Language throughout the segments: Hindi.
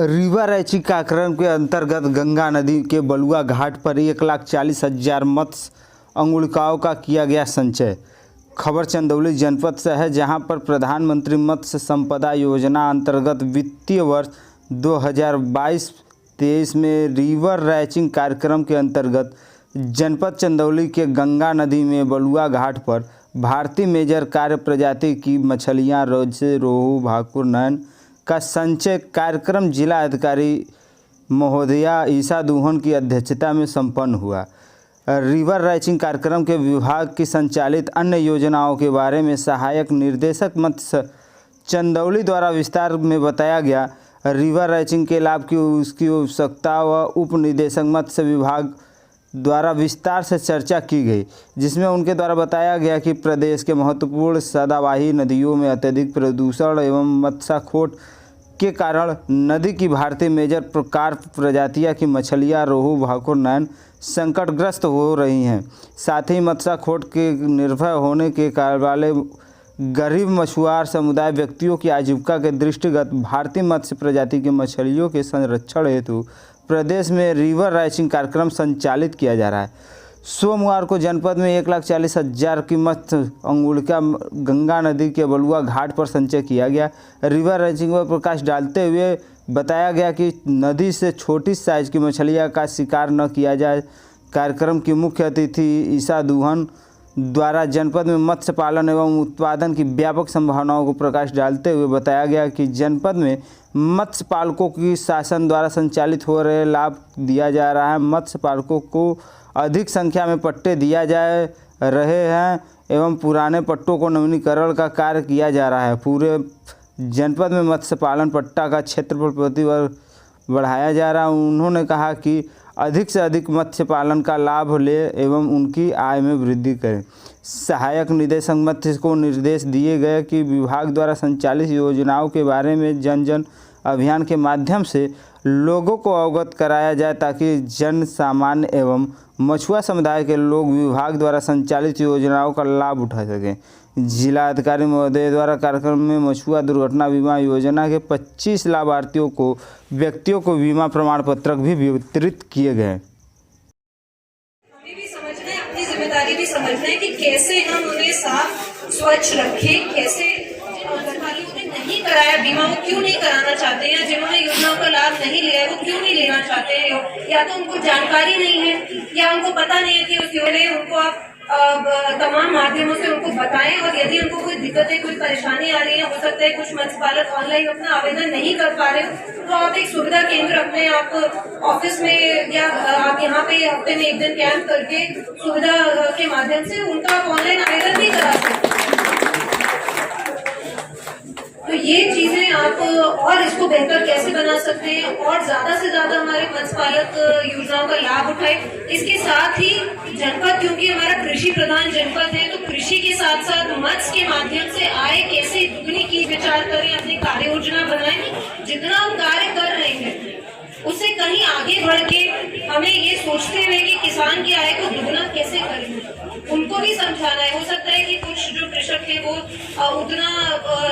रिवर रैचिंग कार्यक्रम के अंतर्गत गंगा नदी के बलुआ घाट पर 1,40,000 मत्स्य अंगुलिकाओं का किया गया संचय। खबर चंदौली जनपद से है, जहां पर प्रधानमंत्री मत्स्य संपदा योजना अंतर्गत वित्तीय वर्ष 2022-23 में रिवर रैचिंग कार्यक्रम के अंतर्गत जनपद चंदौली के गंगा नदी में बलुआ घाट पर भारतीय मेजर कार्य प्रजाति की मछलियां जैसे रोहू, भाकुर, नैन का संचय कार्यक्रम जिला अधिकारी महोदया ईसा दुहन की अध्यक्षता में संपन्न हुआ। रिवर रैचिंग कार्यक्रम के विभाग की संचालित अन्य योजनाओं के बारे में सहायक निर्देशक मत्स्य चंदौली द्वारा विस्तार में बताया गया। रिवर रैचिंग के लाभ की उसकी आवश्यकता व उप निदेशक मत्स्य विभाग द्वारा विस्तार से चर्चा की गई, जिसमें उनके द्वारा बताया गया कि प्रदेश के महत्वपूर्ण सदाबहार नदियों में अत्यधिक प्रदूषण एवं मत्स्याखोट के कारण नदी की भारतीय मेजर प्रकार प्रजातियां की मछलियां रोहू, भाकुर, नैन संकटग्रस्त हो रही हैं। साथ ही मत्स्याखोट के निर्भर होने के कारण वाले गरीब मछुआर समुदाय व्यक्तियों की आजीविका के दृष्टिगत भारतीय मत्स्य प्रजाति की मछलियों के संरक्षण हेतु प्रदेश में रिवर रैचिंग कार्यक्रम संचालित किया जा रहा है। सोमवार को जनपद में 1,40,000 की मत्स्य अंगुलिका गंगा नदी के बलुआ घाट पर संचय किया गया। रिवर रैचिंग पर प्रकाश डालते हुए बताया गया कि नदी से छोटी साइज की मछलियां का शिकार न किया जाए। कार्यक्रम की मुख्य अतिथि ईसा दुहन द्वारा जनपद में मत्स्य पालन एवं उत्पादन की व्यापक संभावनाओं को प्रकाश डालते हुए बताया गया कि जनपद में मत्स्य पालकों की शासन द्वारा संचालित हो रहे लाभ दिया जा रहा है। मत्स्य पालकों को अधिक संख्या में पट्टे दिया जा रहे हैं एवं पुराने पट्टों को नवीनीकरण का कार्य किया जा रहा है। पूरे जनपद में मत्स्य पालन पट्टा का क्षेत्रफल प्रति वर्ष बढ़ाया जा रहा है। उन्होंने कहा कि अधिक से अधिक मत्स्य पालन का लाभ ले एवं उनकी आय में वृद्धि करें। सहायक निदेशक मत्स्य को निर्देश दिए गए कि विभाग द्वारा संचालित योजनाओं के बारे में जन जन अभियान के माध्यम से लोगों को अवगत कराया जाए, ताकि जन सामान्य एवं मछुआ समुदाय के लोग विभाग द्वारा संचालित योजनाओं का लाभ उठा सकें। जिला अधिकारी महोदय द्वारा कार्यक्रम में मछुआ दुर्घटना बीमा योजना के 25 लाभार्थियों को व्यक्तियों को बीमा प्रमाण पत्र भी वितरित किए गए। हमें भी समझना है, अपनी जिम्मेदारी भी समझना है कि कैसे हम उन्हें साफ स्वच्छ रखें। कैसे अधिकारियों ने नहीं कराया बीमा, वो क्यों नहीं कराना चाहते हैं, जिन्होंने योजनाओं का लाभ नहीं लिया है वो क्यों नहीं लेना चाहते हैं। या तो उनको जानकारी नहीं है या उनको पता नहीं है कि उस योजना उनको आप तमाम माध्यमों से उनको बताएं। और यदि उनको कोई दिक्कत है, कोई परेशानी आ रही है, हो सकता है कुछ मत्स्य पालक ऑनलाइन अपना आवेदन नहीं कर पा रहे हो, तो आप एक सुविधा केंद्र अपने आप ऑफिस में या आप यहाँ पे हफ्ते में एक दिन कैंप करके सुविधा के माध्यम से उनका आप ऑनलाइन आवेदन भी करा सकते हैं। तो ये चीजें आप और इसको बेहतर कैसे बना सकते हैं और ज्यादा से ज्यादा हमारे मत्स्य पालक योजनाओं का लाभ उठाए। इसके साथ ही जनपद, क्योंकि हमारा कृषि प्रधान जनपद है, तो कृषि के साथ साथ मत्स्य के माध्यम से आय कैसे दुगनी की विचार करें, अपनी कार्य योजना बनाएं। जितना हम कार्य कर रहे हैं उससे कहीं आगे बढ़ के हमें ये सोचते हुए कि किसान की आय को दुगना कैसे करें, उनको भी समझाना है। हो सकता है कि कुछ जो कृषक है वो उतना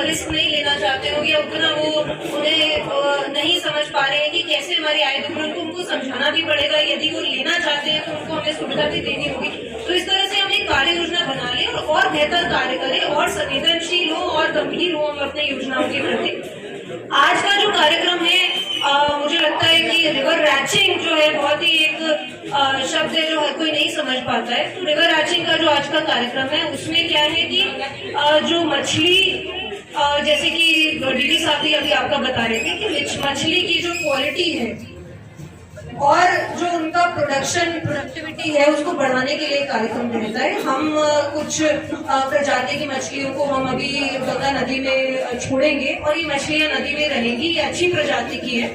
रिस्क नहीं लेना चाहते हो या उतना वो उन्हें नहीं समझ पा रहे हैं कि कैसे हमारी आय दुगना, उनको समझाना भी पड़ेगा। यदि वो लेना चाहते हैं तो उनको हमें सुविधा भी देनी होगी। तो इस तरह से हम एक कार्य योजना बना लें और बेहतर कार्य करें और संवेदनशील हो और गंभीर हो हम अपने योजनाओं के प्रति। आज का जो कार्यक्रम है मुझे लगता है कि रिवर रैचिंग जो है बहुत ही एक शब्द है जो हर कोई नहीं समझ पाता है। तो रिवर रैचिंग का जो आज का कार्यक्रम है उसमें क्या है कि जो मछली जैसे कि डीडी साहब भी अभी आपका बता रहे थे कि मछली की जो क्वालिटी है और जो उनका प्रोडक्टिविटी है उसको बढ़ाने के लिए कार्यक्रम रहता है। हम कुछ प्रजाति की मछलियों को हम अभी गंगा नदी में छोड़ेंगे और ये मछलियां नदी में रहेंगी। ये अच्छी प्रजाति की है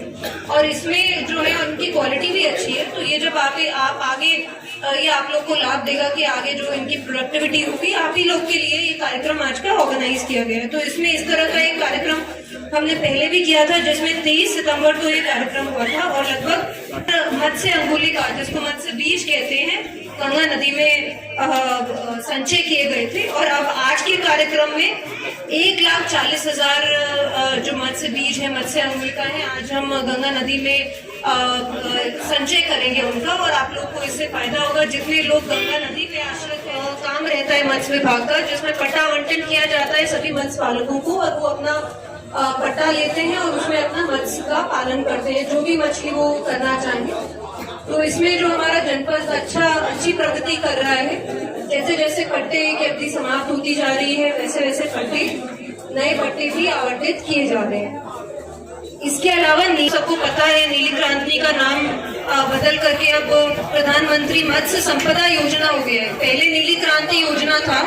और इसमें जो है उनकी क्वालिटी भी अच्छी है। तो ये जब आप आगे ये आप लोग को लाभ देगा कि आगे जो इनकी प्रोडक्टिविटी होगी, आप ही लोग के लिए ये कार्यक्रम आज का ऑर्गेनाइज किया गया है। तो इसमें इस तरह का एक कार्यक्रम हमने पहले भी किया था, जिसमें 23 सितंबर को ये कार्यक्रम हुआ था और लगभग मत्स्य अंगुलिका, जिसको मत्स्य बीज कहते हैं, गंगा नदी में संचय किए गए थे। और अब आज के कार्यक्रम में 1,40,000 जो मत्स्य बीज है, मत्स्य अंगुलिका है, आज हम गंगा नदी में संचय करेंगे उनका, और आप लोग को इससे फायदा होगा। जितने लोग गंगा नदी में आश्रित काम रहता है मत्स्य विभाग का, जिसमें पट्टा आवंटन किया जाता है सभी मत्स्य पालकों को, और वो अपना पट्टा लेते हैं और उसमें अपना मत्स्य का पालन करते हैं, जो भी मछली वो करना चाहेंगे। तो इसमें जो हमारा जनपद अच्छी प्रगति कर रहा है। जैसे जैसे पट्टे की अवधि समाप्त होती जा रही है, वैसे वैसे नए पट्टे भी आवंटित किए जा रहे हैं। इसके अलावा सबको पता है नीली क्रांति का नाम बदल करके अब प्रधानमंत्री मत्स्य संपदा योजना हो गया है। पहले नीली क्रांति योजना था,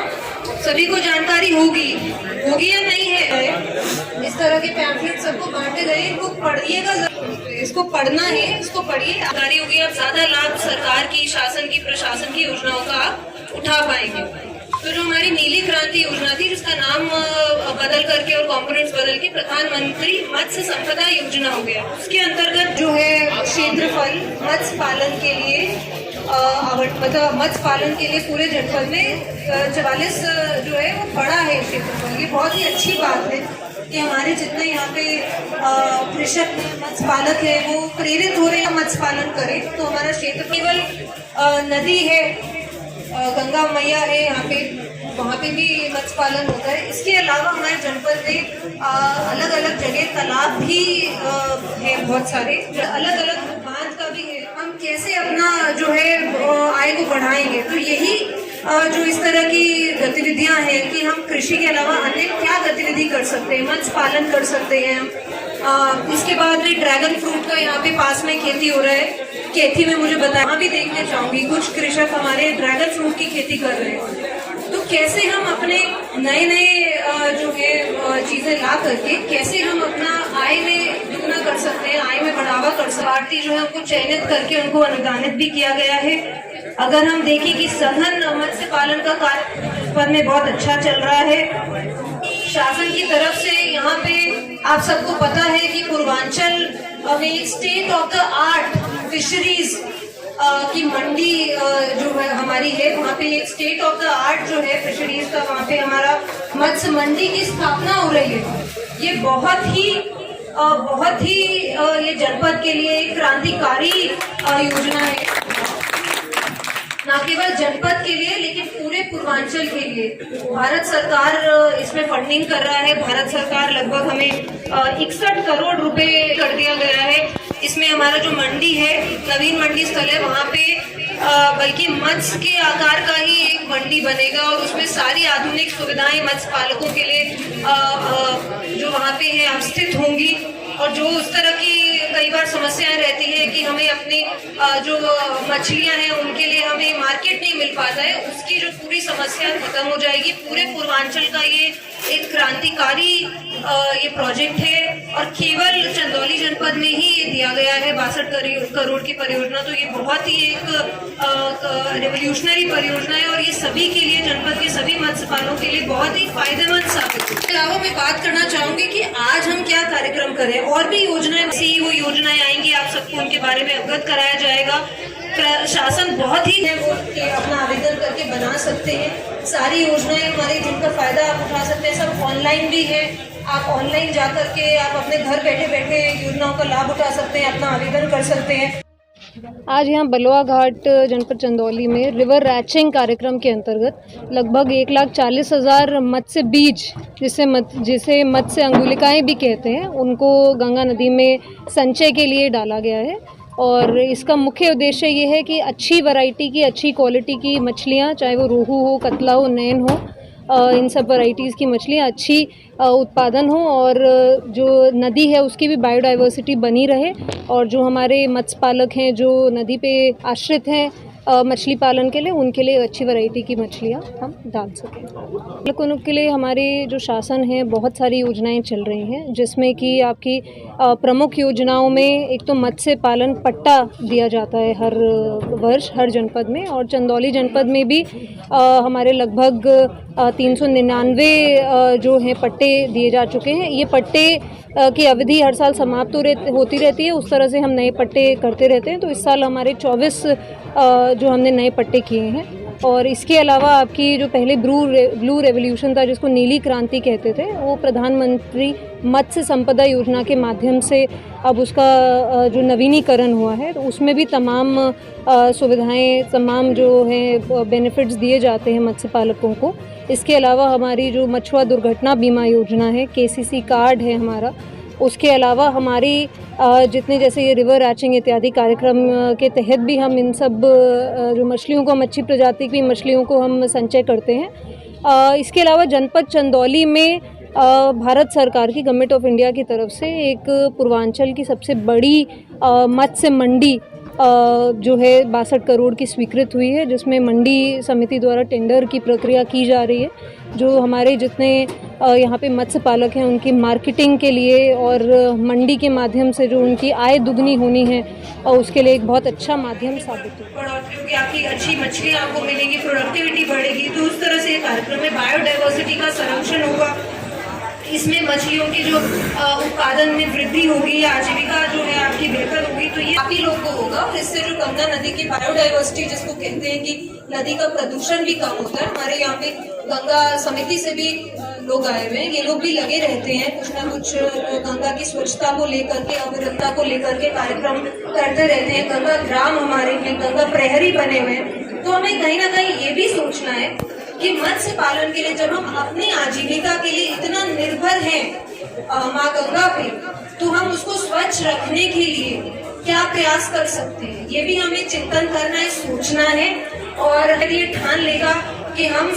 सभी को जानकारी होगी या नहीं है। इस तरह के पैम्फलेट सबको बांटे गए, इनको पढ़िएगा, इसको पढ़ना है, इसको पढ़िए, जानकारी होगी। अब ज्यादा लाभ सरकार की, शासन की, प्रशासन की योजनाओं का उठा पाएंगे। तो जो हमारी नीली क्रांति योजना थी, जिसका नाम बदल करके और कॉम्पोनेंट्स बदल के प्रधानमंत्री मत्स्य संपदा योजना हो गया, उसके अंतर्गत जो है क्षेत्रफल मत्स्य पालन के लिए मतलब मत्स्य पालन के लिए पूरे जनपद में 44 जो है वो बड़ा है क्षेत्रफल। ये बहुत ही अच्छी बात है कि हमारे जितने यहाँ पे कृषक मत्स्य पालक है वो प्रेरित हो रहे हैं मत्स्य पालन करें। तो हमारा क्षेत्र केवल नदी है, गंगा मैया है यहाँ पे, वहाँ पे भी मत्स्य पालन होता है। इसके अलावा हमारे जनपद में अलग अलग जगह तालाब भी है, बहुत सारे अलग अलग बांध का भी है। हम कैसे अपना जो है आय को बढ़ाएंगे, तो यही जो इस तरह की गतिविधियां हैं कि हम कृषि के अलावा अन्य क्या गतिविधि कर सकते हैं, मत्स्य पालन कर सकते हैं। इसके बाद भी ड्रैगन फ्रूट का यहाँ पे पास में खेती हो रहा है, खेती में मुझे बताया, वहाँ भी देखने चाहूंगी कुछ कृषक हमारे ड्रैगन फ्रूट की खेती कर रहे हैं। तो कैसे हम अपने नए जो है चीजें ला करके कैसे हम अपना आय में दुगना कर सकते हैं, आय में बढ़ावा कर सकते हैं। पार्टी जो है उनको चयनित करके उनको अनुदानित भी किया गया है। अगर हम देखें कि सघन मत्स्य पालन का कार्य में बहुत अच्छा चल रहा है शासन की तरफ से। यहाँ पे आप सबको पता है कि पूर्वांचल में एक state of the art fisheries की मंडी जो है हमारी है, वहाँ पे एक स्टेट ऑफ द आर्ट जो है फिशरीज का, वहाँ पे हमारा मत्स्य मंडी की स्थापना हो रही है। ये बहुत ही ये जनपद के लिए एक क्रांतिकारी योजना है, न केवल जनपद के लिए लेकिन पूरे पूर्वांचल के लिए। भारत सरकार इसमें फंडिंग कर रहा है। भारत सरकार लगभग हमें 61 करोड़ रुपए कर दिया गया है। इसमें हमारा जो मंडी है, नवीन मंडी स्थल है, वहाँ पे बल्कि मत्स्य के आकार का ही एक मंडी बनेगा और उसमें सारी आधुनिक सुविधाएं मत्स्य पालकों के लिए जो वहाँ पे है स्थित होंगी। और जो उस तरह की कई बार समस्याएं रहती है कि हमें अपनी जो मछलियां हैं उनके लिए हमें मार्केट नहीं मिल पाता है, उसकी जो पूरी समस्या खत्म हो जाएगी। पूरे पूर्वांचल का ये एक क्रांतिकारी ये प्रोजेक्ट है और केवल चंदौली जनपद में ही ये दिया गया है 62 करोड़ की परियोजना। तो ये बहुत ही एक रेवोल्यूशनरी परियोजना है और ये सभी के लिए, जनपद के सभी मत्स्य पालकों के लिए बहुत ही फायदेमंद साबित है। इसके अलावा मैं बात करना चाहूंगी कि आज हम क्या कार्यक्रम करें। और भी योजनाएं, वो योजनाएं आएंगी, आप सबको उनके बारे में अवगत कराया जाएगा। शासन बहुत ही है वो अपना आवेदन करके बना सकते हैं। सारी योजनाएं हमारी जिनका फायदा आप उठा सकते हैं, सब ऑनलाइन भी है। आप ऑनलाइन जा करके आप अपने घर बैठे बैठे योजनाओं का लाभ उठा सकते हैं, अपना आवेदन कर सकते हैं। आज यहाँ बलुआ घाट जनपद चंदौली में रिवर रैचिंग कार्यक्रम के अंतर्गत लगभग 1,40,000 मत्स्य बीज, जिसे मत्स्य अंगुलिकाएँ भी कहते हैं, उनको गंगा नदी में संचय के लिए डाला गया है। और इसका मुख्य उद्देश्य ये है कि अच्छी वैरायटी की, अच्छी क्वालिटी की मछलियाँ, चाहे वो रोहू हो, कतला हो, नैन हो, इन सब वैरायटीज़ की मछलियाँ अच्छी उत्पादन हो और जो नदी है उसकी भी बायोडाइवर्सिटी बनी रहे। और जो हमारे मत्स्य पालक हैं जो नदी पे आश्रित हैं मछली पालन के लिए, उनके लिए अच्छी वैरायटी की मछलियाँ हम डाल सकें। पालकों के लिए हमारे जो शासन है बहुत सारी योजनाएं चल रही हैं, जिसमें कि आपकी प्रमुख योजनाओं में एक तो मत्स्य पालन पट्टा दिया जाता है हर वर्ष हर जनपद में, और चंदौली जनपद में भी हमारे लगभग 399 जो हैं पट्टे दिए जा चुके हैं। ये पट्टे की अवधि हर साल समाप्त होती रहती है, उस तरह से हम नए पट्टे करते रहते हैं। तो इस साल हमारे 24 जो हमने नए पट्टे किए हैं। और इसके अलावा आपकी जो पहले ब्लू रेवोल्यूशन था, जिसको नीली क्रांति कहते थे, वो प्रधानमंत्री मत्स्य संपदा योजना के माध्यम से अब उसका जो नवीनीकरण हुआ है, तो उसमें भी तमाम सुविधाएं, तमाम जो हैं बेनिफिट्स दिए जाते हैं मत्स्य पालकों को। इसके अलावा हमारी जो मछुआ दुर्घटना बीमा योजना है, KCC कार्ड है हमारा। उसके अलावा हमारी जितने जैसे ये रिवर रैचिंग इत्यादि कार्यक्रम के तहत भी हम इन सब जो मछलियों को, मच्छी प्रजाति की मछलियों को हम संचय करते हैं। इसके अलावा जनपद चंदौली में भारत सरकार की, गवर्नमेंट ऑफ इंडिया की तरफ से एक पूर्वांचल की सबसे बड़ी मत्स्य मंडी जो है 62 करोड़ की स्वीकृत हुई है, जिसमें मंडी समिति द्वारा टेंडर की प्रक्रिया की जा रही है, जो हमारे जितने यहाँ पे मत्स्य पालक हैं उनकी मार्केटिंग के लिए और मंडी के माध्यम से जो उनकी आय दुगनी होनी है, और उसके लिए एक बहुत अच्छा माध्यम साबित होगा। क्योंकि आपकी अच्छी मछलियाँ आपको मिलेंगी, प्रोडक्टिविटी बढ़ेगी, तो उस तरह से कार्यक्रम में बायोडाइवर्सिटी का संरक्षण होगा। इसमें मछलियों के जो उत्पादन में वृद्धि होगी या आजीविका जो है आपकी बेहतर होगी, तो ये काफी लोगों को होगा। और इससे जो गंगा नदी की बायोडाइवर्सिटी, जिसको कहते हैं कि नदी का प्रदूषण भी कम होता है। हमारे यहाँ पे गंगा समिति से भी लोग आए हुए हैं, ये लोग भी लगे रहते हैं कुछ ना कुछ गंगा की स्वच्छता को लेकर के, अविरलता को लेकर के कार्यक्रम करते रहते हैं। गंगा ग्राम हमारे में गंगा प्रहरी बने हुए हैं। तो हमें कहीं ना कहीं ये भी सोचना है कि मत्स्य पालन के लिए जब हम अपनी आजीविका के लिए इतना निर्भर हैं माँ गंगा पे, तो हम उसको स्वच्छ रखने के लिए क्या प्रयास कर सकते हैं, ये भी हमें चिंतन करना है, सोचना है। और अगर ये ठान लेगा कि हम